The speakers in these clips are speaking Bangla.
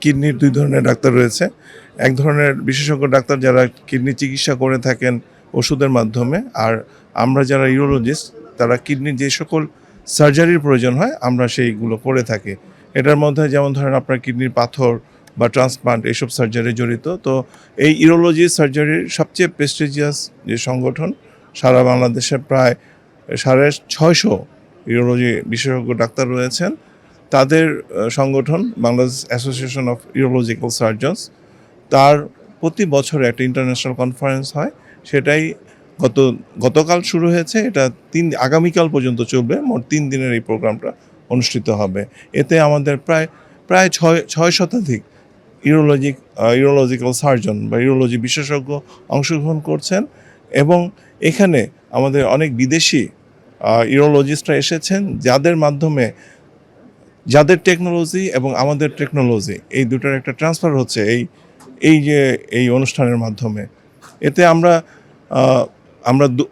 কিডনির দুই ধরনের ডাক্তার রয়েছে। এক ধরনের বিশেষজ্ঞ ডাক্তার যারা কিডনি চিকিৎসা করে থাকেন ওষুধের মাধ্যমে, আর আমরা যারা ইউরোলজিস্ট তারা কিডনির যে সকল সার্জারির প্রয়োজন হয় আমরা সেইগুলো করে থাকি। এটার মধ্যে যেমন ধরেন আপনার কিডনির পাথর বা ট্রান্সপ্লান্ট এইসব সার্জারি জড়িত। তো এই ইউরোলজি সার্জারির সবচেয়ে প্রেস্টিজিয়াস যে সংগঠন, সারা বাংলাদেশে প্রায় 650 ইউরোলজি বিশেষজ্ঞ ডাক্তার রয়েছেন, তাদের সংগঠন Bangladesh association of urological surgeons, তার প্রতি বছরে একটা ইন্টারন্যাশনাল কনফারেন্স হয়। সেটাই গতকাল শুরু হয়েছে, এটা আগামীকাল পর্যন্ত চলবে। মোট 3 দিনের এই প্রোগ্রামটা অনুষ্ঠিত হবে। এতে আমাদের প্রায় 6 শতাধিক ইউরোলজিক্যাল সার্জন বা ইউরোলজি বিশেষজ্ঞ অংশগ্রহণ করছেন, এবং এখানে আমাদের অনেক বিদেশি ইউরোলজিস্টরা এসেছেন, যাদের টেকনোলজি এবং আমাদের টেকনোলজি এই দুটোর একটা ট্রান্সফার হচ্ছে এই অনুষ্ঠানের মাধ্যমে। এতে আমরা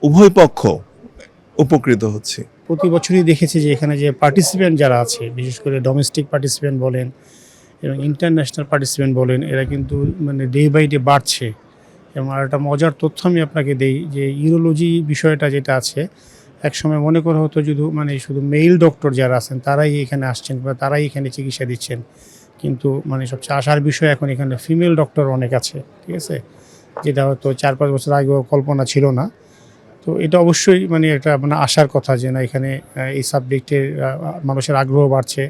উভয় পক্ষ উপকৃত হচ্ছি। প্রতি বছরই দেখেছি যে এখানে যে পার্টিসিপেন্ট যারা আছে, বিশেষ করে ডোমেস্টিক পার্টিসিপেন্ট বলেন এবং ইন্টারন্যাশনাল পার্টিসিপেন্ট বলেন, এরা কিন্তু মানে ডে বাই ডে বাড়ছে। এবং আর একটা মজার তথ্য আমি আপনাকে দেই যে ইউরোলজি বিষয়টা যেটা আছে, একসময় মনে করা হতো শুধু মেল ডক্টর যারা আছেন তারাই এখানে আসছেন বা তারাই এখানে চিকিৎসা দিচ্ছেন, কিন্তু সবচেয়ে আশার বিষয় এখন এখানে ফিমেল ডক্টর অনেক আছে, ঠিক আছে, যেটা হয়তো 4-5 বছর আগেও কল্পনা ছিল না। তো এটা অবশ্যই একটা আশার কথা যে না, এখানে এই সাবজেক্টে মানুষের আগ্রহ বাড়ছে,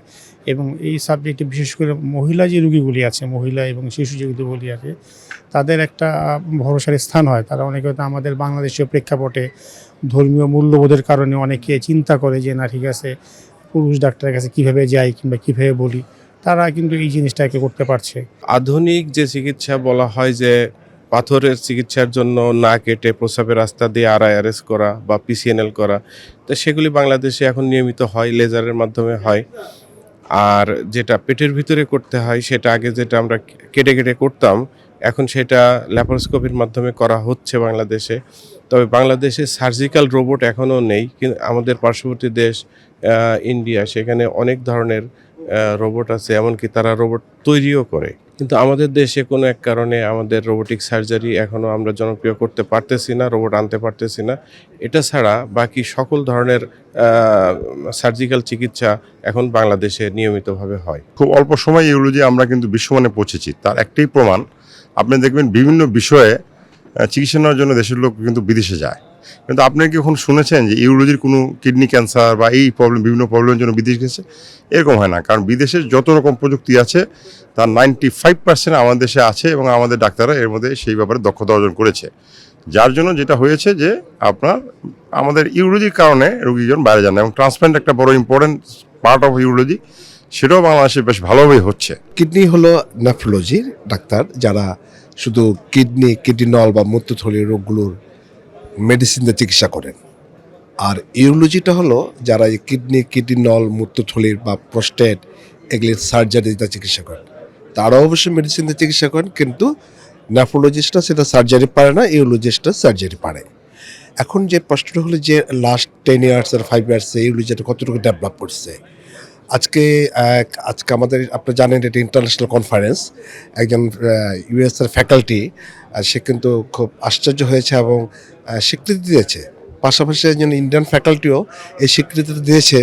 এবং এই সাবজেক্টে বিশেষ করে মহিলা যে রুগীগুলি আছে, মহিলা এবং শিশু যেগুলি আছে, তাদের একটা ভরসার স্থান হয়। তারা অনেকে হয়তো আমাদের বাংলাদেশীয় প্রেক্ষাপটে ধর্মীয় মূল্যবোধের কারণে অনেকে চিন্তা করে যে না, ঠিক আছে, পুরুষ ডাক্তারের কাছে কীভাবে যাই কিংবা কীভাবে বলি, তারা কিন্তু এই জিনিসটাকে করতে পারছে। আধুনিক যে চিকিৎসা বলা হয় যে পাথরের চিকিৎসার জন্য না কেটে প্রস্রাবের রাস্তা দিয়ে RIRS করা বা PCNL করা, তো সেগুলি বাংলাদেশে এখন নিয়মিত হয়, লেজারের মাধ্যমে হয়। আর যেটা পেটের ভিতরে করতে হয় সেটা আগে যেটা আমরা কেটে কেটে করতাম, এখন সেটা ল্যাপারোস্কোপির মাধ্যমে করা হচ্ছে বাংলাদেশে। তবে বাংলাদেশে সার্জিক্যাল রোবট এখনও নেই, কিন্তু আমাদের পার্শ্ববর্তী দেশ ইন্ডিয়া, সেখানে অনেক ধরনের রোবট আছে, এমনকি তারা রোবট তৈরিও করে। কিন্তু আমাদের দেশে কোনো এক কারণে আমাদের রোবোটিক সার্জারি এখনও আমরা জনপ্রিয় করতে পারতেছি না, রোবট আনতে পারতেছি না। এটা ছাড়া বাকি সকল ধরনের সার্জিক্যাল চিকিৎসা এখন বাংলাদেশে নিয়মিতভাবে হয়। খুব অল্প সময় ইউরোলজি আমরা কিন্তু বিশ্বমানে পৌঁছেছি, তার একটাই প্রমাণ। আপনি দেখবেন বিভিন্ন বিষয়ে চিকিৎসা নেওয়ার জন্য দেশের লোক কিন্তু বিদেশে যায়, কিন্তু আপনি কি কখন শুনেছেন যে ইউরোলজির কোনো কিডনি ক্যান্সার বা এই প্রবলেম, বিভিন্ন প্রবলেমের জন্য বিদেশ গেছে? এরকম হয় না, কারণ বিদেশের যত রকম প্রযুক্তি আছে তার 95% আমাদের দেশে আছে, এবং আমাদের ডাক্তাররা এর মধ্যে সেই ব্যাপারে দক্ষতা অর্জন করেছে। যার জন্য যেটা হয়েছে যে আমাদের ইউরোলজির কারণে রোগীজন বাইরে যান না, এবং ট্রান্সপ্লান্ট একটা বড় ইম্পর্টেন্ট পার্ট অফ ইউরোলজি, সেটাও বাংলাদেশে বেশ ভালোভাবে হচ্ছে। কিডনি হলো নেফ্রোলজির ডাক্তার, যারা শুধু কিডনি নল বা মূত্রথলির রোগগুলোর মেডিসিন দিয়ে চিকিৎসা করেন। আর ইউরোলজিটা হলো যারা এই কিডনি নল, মূত্রথলির বা প্রস্টেট এগুলির সার্জারি দিয়ে চিকিৎসা করেন। তারা অবশ্যই মেডিসিন দিয়ে চিকিৎসা করেন, কিন্তু নেফ্রোলজিস্টরা সেটা সার্জারি পারে না, ইউরোলজিস্টরা সার্জারি পারে। এখন যে প্রশ্নটা হলো যে লাস্ট 10 ইয়ার্স আর 5 ইয়ার্সে ইউরোলজিটা কতটুকু ডেভেলপ করছে। আজকে আমাদের, আপনি জানেন, এটা ইন্টারন্যাশনাল কনফারেন্স। একজন US-এর ফ্যাকাল্টি, সে কিন্তু খুব আশ্চর্য হয়েছে এবং স্বীকৃতি দিয়েছে। পাশাপাশি একজন ইন্ডিয়ান ফ্যাকাল্টিও এই স্বীকৃতি দিয়েছে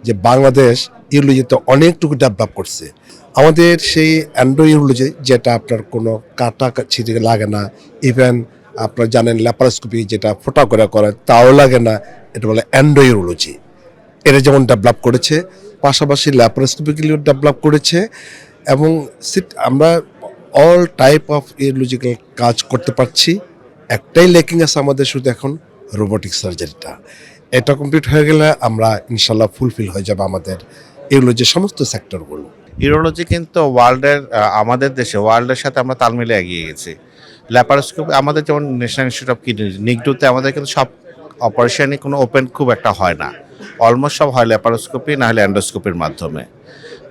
যে বাংলাদেশ ইউরোলজিতে অনেকটুকু ডেভেলপ করছে। আমাদের সেই অ্যান্ড্রো ইউরোলজি, যেটা আপনার কোনো কাটা ছিঁড়ে লাগে না, ইভেন আপনার জানেন ল্যাপারোস্কোপি যেটা ফোটা করে তাও লাগে না, এটা বলে অ্যান্ড্রো ইউরোলজি। এটা যেমন ডেভেলপ করেছে, পাশাপাশি ল্যাপারোস্কোপিগুলিও ডেভেলপ করেছে, এবং আমরা অল টাইপ অফ ইউরোলজিক্যাল কাজ করতে পারছি। একটাই লেকিং আছে আমাদের, শুধু এখন রোবোটিক সার্জারিটা। এটা কমপ্লিট হয়ে গেলে আমরা ইনশাল্লাহ ফুলফিল হয়ে যাবে আমাদের ইউরোলজির সমস্ত সেক্টরগুলো। ইউরোলজি কিন্তু আমাদের দেশে ওয়ার্ল্ডের সাথে আমরা তাল মিলে এগিয়ে গেছি। ল্যাপারোস্কোপি আমাদের যেমন ন্যাশনাল ইনস্টিটিউট অফ কিডনি, নিগডুতে আমাদের কিন্তু সব অপারেশনই কোনো ওপেন খুব একটা হয় না, অলমোস্ট সব হয় ল্যাপারোস্কোপি না হলে অ্যান্ডোস্কোপির মাধ্যমে।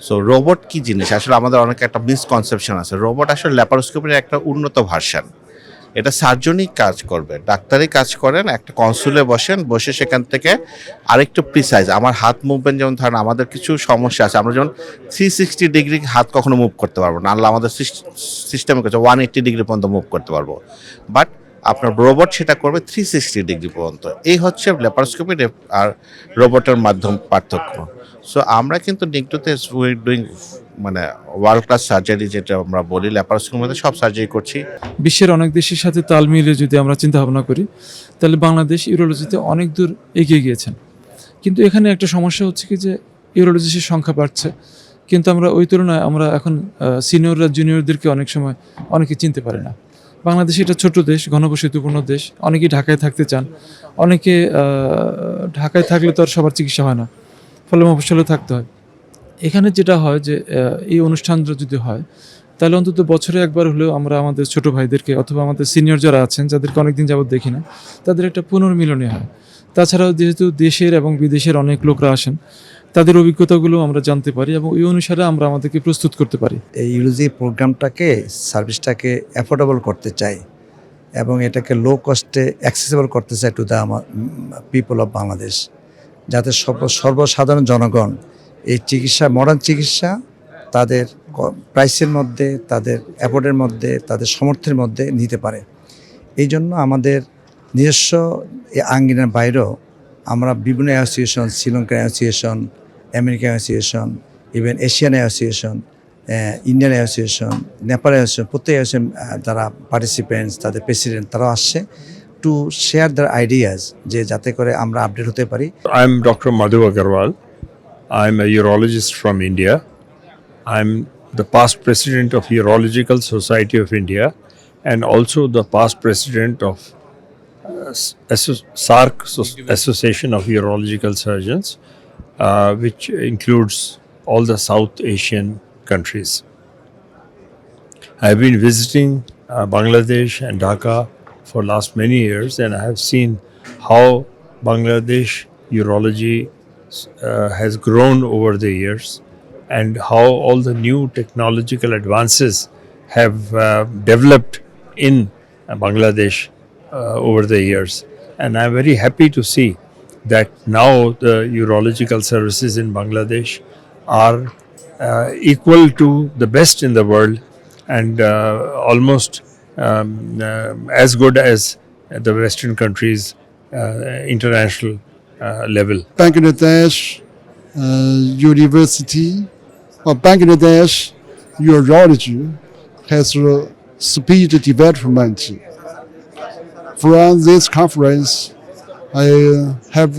সো রোবট কি জিনিস আসলে আমাদের অনেক একটা মিসকনসেপশন আছে। রোবট আসলে ল্যাপারোস্কোপির একটা উন্নত ভার্সন। এটা সার্জনই কাজ করবে, ডাক্তারই কাজ করেন, একটা কনসুলে বসে সেখান থেকে আরেকটু প্রিসাইজ আমার হাত মুভমেন্ট, যেমন ধরেন আমাদের কিছু সমস্যা আছে, আমরা যেমন 360 ডিগ্রি হাত কখনো মুভ করতে পারবো না, আল্লাহ আমাদের সিস্টেমে কাছে 180 ডিগ্রি পর্যন্ত মুভ করতে পারবো, বাট আপনার রোবট সেটা করবে 360 ডিগ্রি পর্যন্ত। এই হচ্ছে ল্যাপারোস্কোপি আর রোবটের মাধ্যম পার্থক্য। সো আমরা কিন্তু নিগডুতে ডুইং মানে ওয়ার্ল্ড ক্লাস সার্জারি, যেটা আমরা বলি ল্যাপারোস্কোপির মধ্যে সব সার্জারি করছি। বিশ্বের অনেক দেশের সাথে তাল মিলিয়ে যদি আমরা চিন্তা ভাবনা করি, তাহলে বাংলাদেশ ইউরোলজিতে অনেক দূর এগিয়ে গিয়েছেন। কিন্তু এখানে একটা সমস্যা হচ্ছে কি যে ইউরোলজিস্টের সংখ্যা বাড়ছে, কিন্তু আমরা ওই তুলনায় আমরা এখন সিনিয়ররা জুনিয়রদেরকে অনেক সময় অনেকে চিনতে পারে না। বাংলাদেশ এটা ছোট দেশ, ঘনবসতিপূর্ণ দেশ, অনেকেই ঢাকায় থাকতে চান, অনেকে ঢাকায় থাকলে তো আর সবার চিকিৎসা হয় না, ফলে মফস্বলে থাকতে হয়। এখানে যেটা হয় যে এই অনুষ্ঠানটা যদি হয়, তাহলে অন্তত বছরে একবার হলেও আমরা আমাদের ছোট ভাইদেরকে অথবা আমাদের সিনিয়র যারা আছেন, যাদেরকে অনেকদিন যাবত দেখি না, তাদের একটা পুনর্মিলনী হয়। তাছাড়াও যেহেতু দেশের এবং বিদেশের অনেক লোকরা আসেন, তাদের অভিজ্ঞতাগুলো আমরা জানতে পারি এবং এই অনুসারে আমরা আমাদেরকে প্রস্তুত করতে পারি। এই ইউরোলজি প্রোগ্রামটাকে, সার্ভিসটাকে অ্যাফোর্ডেবল করতে চাই এবং এটাকে লো কস্টে অ্যাক্সেসিবল করতে চাই to the people of Bangladesh, যাতে সর্বসাধারণ জনগণ এই চিকিৎসা, মডার্ন চিকিৎসা তাদের প্রাইসের মধ্যে, তাদের অ্যাফোর্ডের মধ্যে, তাদের সামর্থ্যের মধ্যে নিতে পারে। এই জন্য আমাদের নিজস্ব এই আঙ্গিনার বাইরেও আমরা বিভিন্ন association, Sri Lankan association, American association, even Asian association, Indian association, Nepal association, প্রত্যেক অ্যাসোসিয়েশন যারা পার্টিসিপেন্টস, তাদের প্রেসিডেন্ট, তারাও আসছে টু শেয়ার দেয়ার আইডিয়াস, যে যাতে করে আমরা আপডেট হতে পারি। I'm Dr. Madhu Agarwal. I'm a urologist from India. I'm the past president of Urological Society of India and also the past president of SARC, Association of Urological Surgeons, which includes all the South Asian countries. I've been visiting Bangladesh and Dhaka for last many years, and I have seen how Bangladesh urology has grown over the years and how all the new technological advances have developed in Bangladesh over the years. And I'm very happy to see that now the urological services in Bangladesh are equal to the best in the world and almost as good as the Western countries' international level. Bangladesh University of Bangladesh Urology has a speed development. From this conference, I have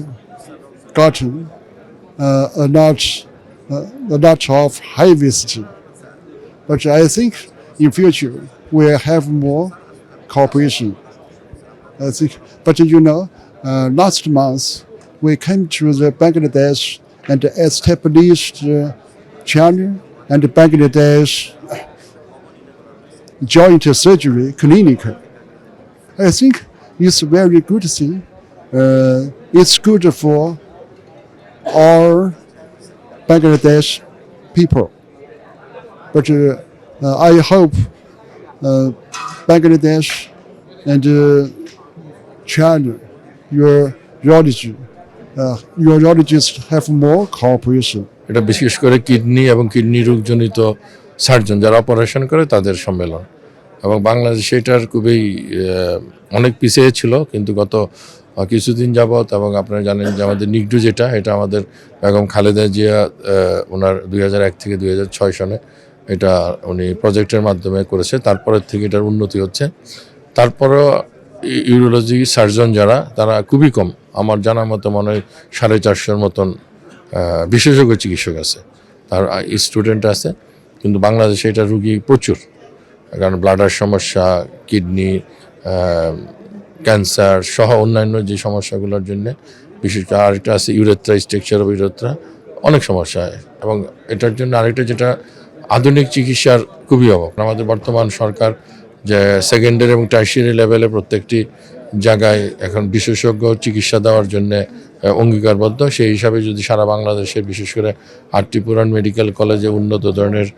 gotten a lot of high visiting. But I think in future we'll have more cooperation. I think, but last month we came to the Bangladesh and established China and Bangladesh joint surgery clinic. I think it's very good thing. It's good for all Bangladesh people. But I hope Bangladesh and China, urologists have more cooperation. এটা বিশেষ করে কিডনি এবং কিডনি রোগজনিত সার্জন যারা অপারেশন করে তাদের সম্মেলন, এবং বাংলাদেশে এটার খুবই অনেক পিছিয়ে ছিল, কিন্তু গত কিছুদিন যাবৎ, এবং আপনারা জানেন যে আমাদের নিগডু যেটা, এটা আমাদের বেগম খালেদা জিয়া ওনার 2001 থেকে 2006 সনে এটা উনি প্রজেক্টের মাধ্যমে করেছে, তারপরের থেকে এটার উন্নতি হচ্ছে। তারপরেও ইউরোলজি সার্জন যারা, তারা খুবই কম, আমার জানা মতো মনে হয় 450 মতন বিশেষজ্ঞ চিকিৎসক আছে, তার স্টুডেন্ট আছে, কিন্তু বাংলাদেশে এটা রুগী প্রচুর, কারণ ব্লাডার সমস্যা, কিডনি, ক্যান্সার সহ অন্যান্য যে সমস্যাগুলোর জন্য, বিশেষ করে আরেকটা আছে ইউরেথ্রা, স্ট্রাকচার অফ ইউরেথ্রা, অনেক সমস্যা হয়, এবং এটার জন্য আরেকটা যেটা আধুনিক চিকিৎসার খুবই অভাব। আমাদের বর্তমান সরকার যে সেকেন্ডারি এবং টার্সিয়ারি লেভেলে প্রত্যেকটি জায়গায় এখন বিশেষজ্ঞ চিকিৎসা দেওয়ার জন্য অঙ্গীকারবদ্ধ, সেই হিসাবে যদি সারা বাংলাদেশে বিশেষ করে 8টি পুরান মেডিকেল কলেজে উন্নত ধরনের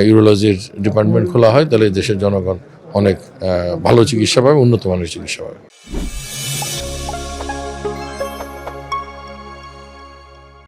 ইউরোলজির ডিপার্টমেন্ট খোলা হয়, তাহলে দেশের জনগণ অনেক ভালো চিকিৎসা পাবে, উন্নত মানের চিকিৎসা পাবে।